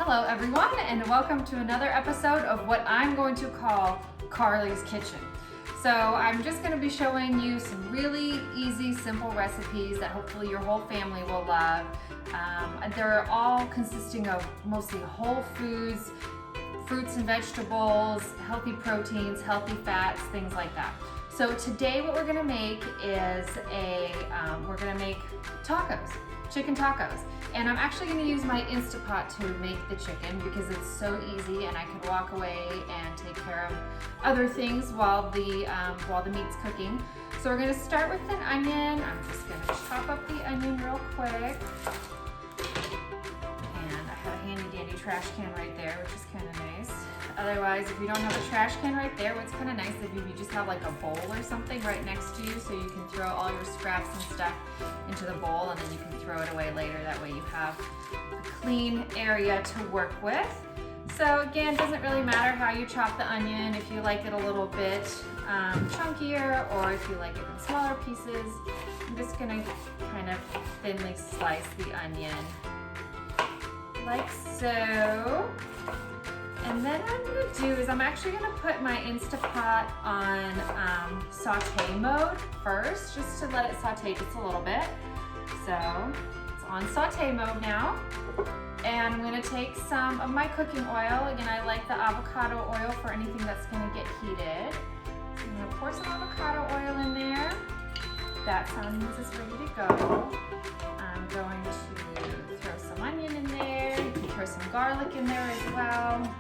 Hello everyone, and welcome to another episode of what I'm going to call Karli's Kitchen. So I'm just going to be showing you some really easy, simple recipes that hopefully your whole family will love. They're all consisting of mostly whole foods, fruits and vegetables, healthy proteins, healthy fats, things like that. So today what we're going to make is we're going to make tacos, chicken tacos. And I'm actually going to use my Instant Pot to make the chicken because it's so easy and I can walk away and take care of other things while the meat's cooking. So we're going to start with an onion. I'm just going to chop up the onion real quick. And I have a handy dandy trash can right there, which is kind of nice. Otherwise, if you don't have a trash can right there, what's kind of nice if you just have like a bowl or something right next to you so you can throw all your scraps and stuff into the bowl and then you can throw it away later. That way you have a clean area to work with. So again, it doesn't really matter how you chop the onion, if you like it a little bit chunkier or if you like it in smaller pieces. I'm just gonna kind of thinly slice the onion like so. And then what I'm going to do is I'm actually going to put my Instant Pot on saute mode first, just to let it saute just a little bit. So it's on saute mode now. And I'm going to take some of my cooking oil. Again, I like the avocado oil for anything that's going to get heated. So I'm going to pour some avocado oil in there. That onions is ready to go. I'm going to throw some onion in there. You can throw some garlic in there as well.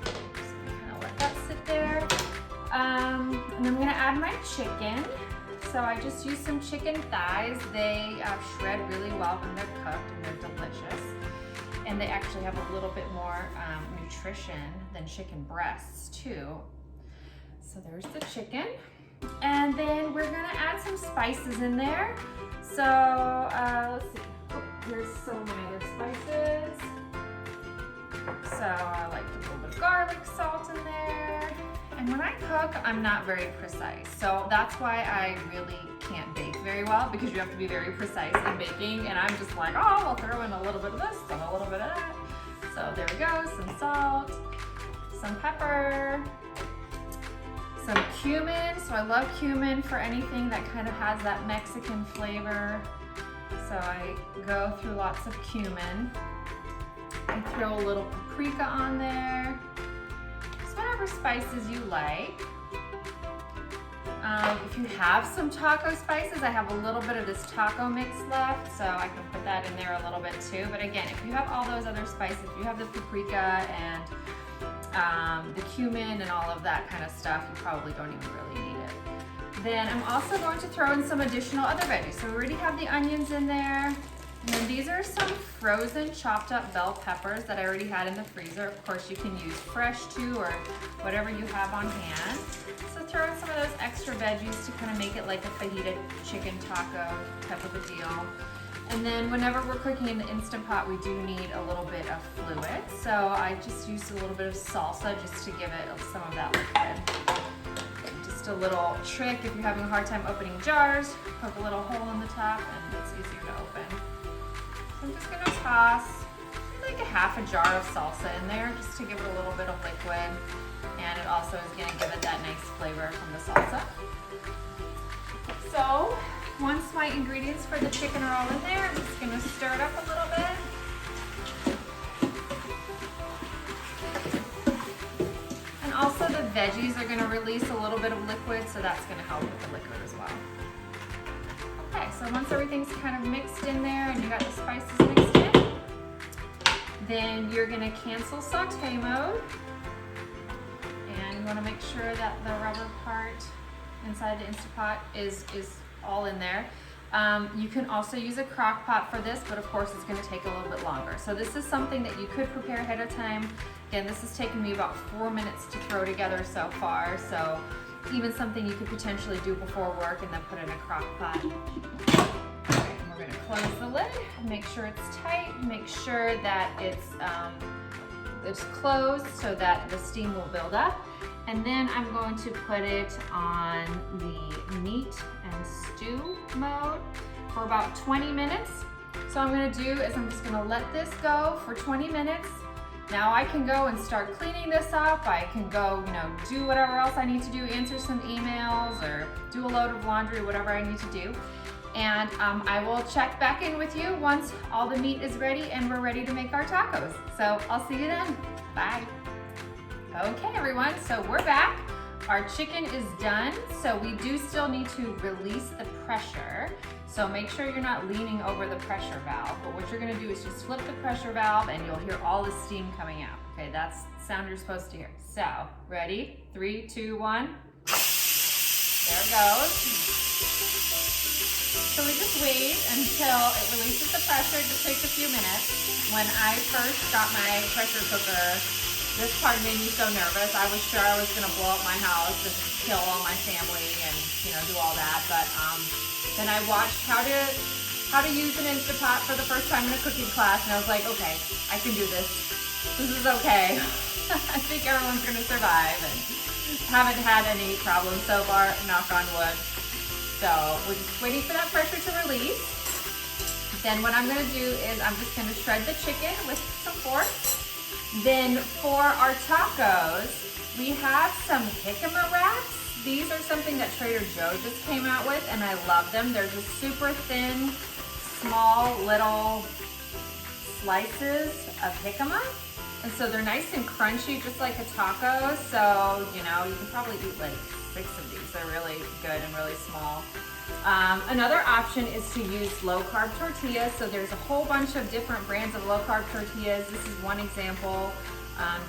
Just gonna kind of let that sit there. And then I'm gonna add my chicken. So I just used some chicken thighs. They shred really well when they're cooked and they're delicious. And they actually have a little bit more nutrition than chicken breasts too. So there's the chicken. And then we're gonna add some spices in there. So let's see, here's some of my other spices. So I like a little bit of garlic salt in there. And when I cook, I'm not very precise. So that's why I really can't bake very well because you have to be very precise in baking. And I'm just like, oh, I'll throw in a little bit of this and a little bit of that. So there we go, some salt, some pepper, some cumin. So I love cumin for anything that kind of has that Mexican flavor. So I go through lots of cumin. I throw a little paprika on there. Just whatever spices you like. If you have some taco spices, I have a little bit of this taco mix left, so I can put that in there a little bit too. But again, if you have all those other spices, if you have the paprika and the cumin and all of that kind of stuff, you probably don't even really need it. Then I'm also going to throw in some additional other veggies. So we already have the onions in there. And then these are some frozen chopped up bell peppers that I already had in the freezer. Of course, you can use fresh too or whatever you have on hand. So throw in some of those extra veggies to kind of make it like a fajita chicken taco type of a deal. And then whenever we're cooking in the Instant Pot, we do need a little bit of fluid. So I just used a little bit of salsa just to give it some of that liquid. Just a little trick if you're having a hard time opening jars, poke a little hole in the top and it's easier to open. So I'm just gonna toss like a half a jar of salsa in there just to give it a little bit of liquid. And it also is gonna give it that nice flavor from the salsa. So once my ingredients for the chicken are all in there, I'm just gonna stir it up a little bit. And also the veggies are gonna release a little bit of liquid, so that's gonna help with the liquid as well. Okay, so once everything's kind of mixed in there and you got the spices mixed in, then you're gonna cancel saute mode. And you wanna make sure that the rubber part inside the Instant Pot is all in there. You can also use a crock pot for this, but of course it's going to take a little bit longer. So this is something that you could prepare ahead of time. Again, this has taken me about 4 minutes to throw together so far. So even something you could potentially do before work and then put in a crock pot. Okay, and we're going to close the lid, make sure it's tight, make sure that it's closed so that the steam will build up. And then I'm going to put it on the meat and stew mode for about 20 minutes. So what I'm gonna do is I'm just gonna let this go for 20 minutes. Now I can go and start cleaning this up. I can go, do whatever else I need to do, answer some emails or do a load of laundry, whatever I need to do. And I will check back in with you once all the meat is ready and we're ready to make our tacos. So I'll see you then. Bye. Okay, everyone, so we're back. Our chicken is done, so we do still need to release the pressure. So make sure you're not leaning over the pressure valve, but what you're gonna do is just flip the pressure valve and you'll hear all the steam coming out. Okay, that's the sound you're supposed to hear. So, ready? 3, 2, 1. There it goes. So we just wait until it releases the pressure. It just takes a few minutes. When I first got my pressure cooker, this part made me so nervous. I was sure I was gonna blow up my house and kill all my family and do all that. But then I watched how to use an Instant Pot for the first time in a cooking class, and I was like, okay, I can do this. This is okay. I think everyone's gonna survive, and haven't had any problems so far, knock on wood. So we're just waiting for that pressure to release. Then what I'm gonna do is I'm just gonna shred the chicken with some forks. Then for our tacos, we have some jicama wraps. These are something that Trader Joe just came out with, and I love them. They're just super thin, small, little slices of jicama. And so they're nice and crunchy, just like a taco. So, you can probably eat like 6 of these. They're really good and really small. Another option is to use low carb tortillas. So there's a whole bunch of different brands of low carb tortillas. This is one example.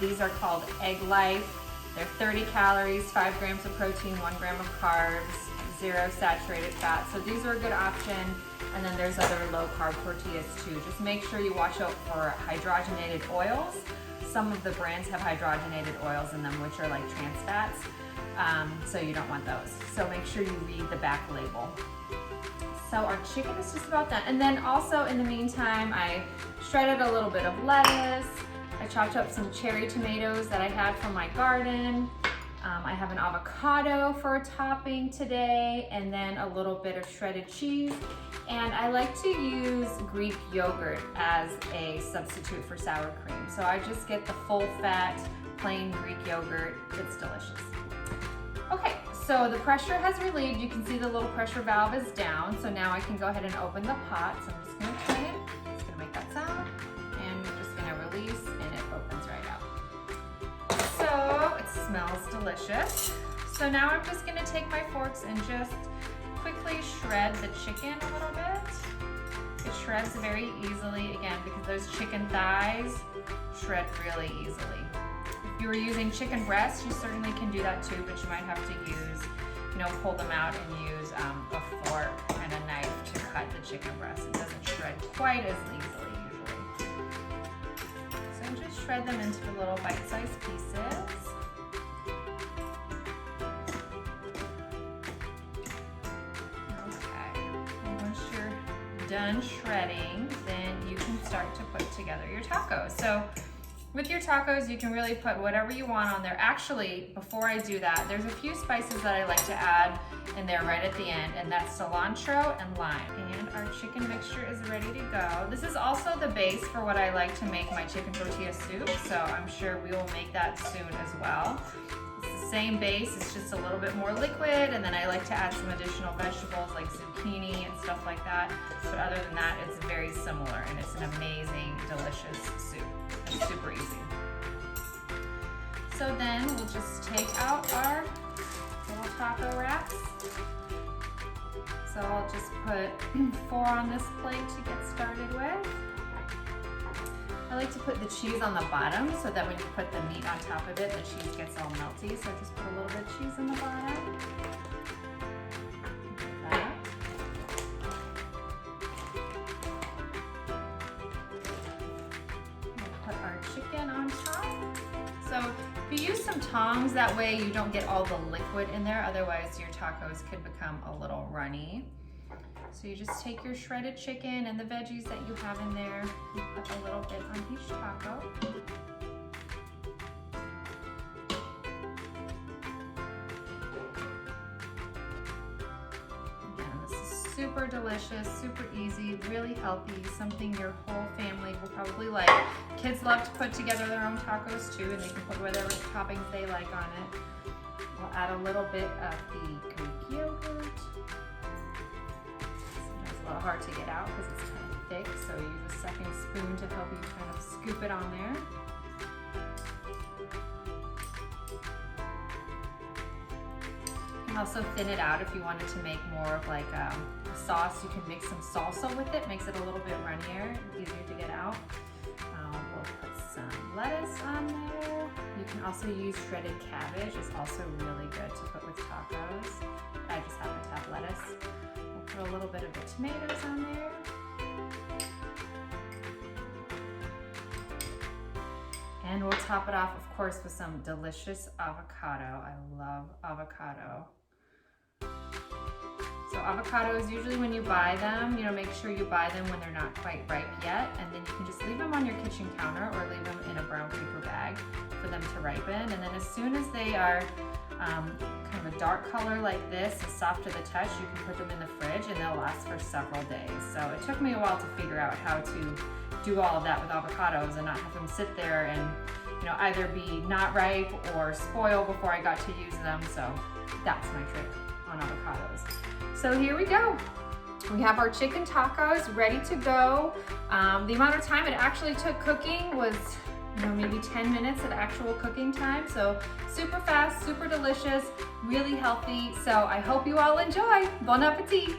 These are called Egg Life. They're 30 calories, 5 grams of protein, 1 gram of carbs, 0 saturated fat. So these are a good option. And then there's other low carb tortillas too. Just make sure you watch out for hydrogenated oils. Some of the brands have hydrogenated oils in them, which are like trans fats. So you don't want those. So make sure you read the back label. So our chicken is just about done. And then also in the meantime, I shredded a little bit of lettuce. I chopped up some cherry tomatoes that I had from my garden. I have an avocado for a topping today, and then a little bit of shredded cheese. And I like to use Greek yogurt as a substitute for sour cream. So I just get the full fat, plain Greek yogurt. It's delicious. Okay, so the pressure has relieved. You can see the little pressure valve is down. So now I can go ahead and open the pot. So I'm just gonna turn it. It's gonna make that sound. And we're just gonna release, and it opens right out. So it smells delicious. So now I'm just gonna take my forks and just quickly shred the chicken a little bit. It shreds very easily, again, because those chicken thighs shred really easily. If you were using chicken breasts, you certainly can do that too, but you might have to use, pull them out and use a fork and a knife to cut the chicken breast. It doesn't shred quite as easily usually. So just shred them into little bite-sized pieces. Okay, and once you're done shredding, then you can start to put together your tacos. So with your tacos, you can really put whatever you want on there. Actually, before I do that, there's a few spices that I like to add in there right at the end, and that's cilantro and lime. And our chicken mixture is ready to go. This is also the base for what I like to make my chicken tortilla soup, so I'm sure we will make that soon as well. It's the same base, it's just a little bit more liquid, and then I like to add some additional vegetables like zucchini and stuff like that. But other than that, it's very similar, and it's an amazing, delicious soup. It's super easy. So then we'll just take out our little taco wraps. So I'll just put 4 on this plate to get started with. I like to put the cheese on the bottom so that when you put the meat on top of it, the cheese gets all melty. So just put a little bit of cheese on the bottom. Like that. We'll put our chicken on top. So if you use some tongs, that way you don't get all the liquid in there. Otherwise your tacos could become a little runny. So you just take your shredded chicken and the veggies that you have in there, and put a little bit on each taco. Again, this is super delicious, super easy, really healthy, something your whole family will probably like. Kids love to put together their own tacos too, and they can put whatever toppings they like on it. We'll add a little bit of the Greek yogurt. Sometimes a little hard to get out because it's kind of thick, so use a second spoon to help you kind of scoop it on there. You can also thin it out if you wanted to make more of like a sauce. You can mix some salsa with it, makes it a little bit runnier, easier to get out. We'll put some lettuce on there. You can also use shredded cabbage. It's also really good to put with tacos. I just happen to have lettuce. We'll put a little bit of the tomatoes on there. And we'll top it off, of course, with some delicious avocado. I love avocado. So avocados, usually when you buy them, make sure you buy them when they're not quite ripe yet, and then you can just leave them on your kitchen counter or leave them in a brown paper bag for them to ripen. And then as soon as they are kind of a dark color like this and soft to the touch, you can put them in the fridge and they'll last for several days. So it took me a while to figure out how to do all of that with avocados and not have them sit there and either be not ripe or spoil before I got to use them. So that's my trick on avocados. So here we go. We have our chicken tacos ready to go. The amount of time it actually took cooking was maybe 10 minutes of actual cooking time. So super fast, super delicious, really healthy. So I hope you all enjoy. Bon appetit.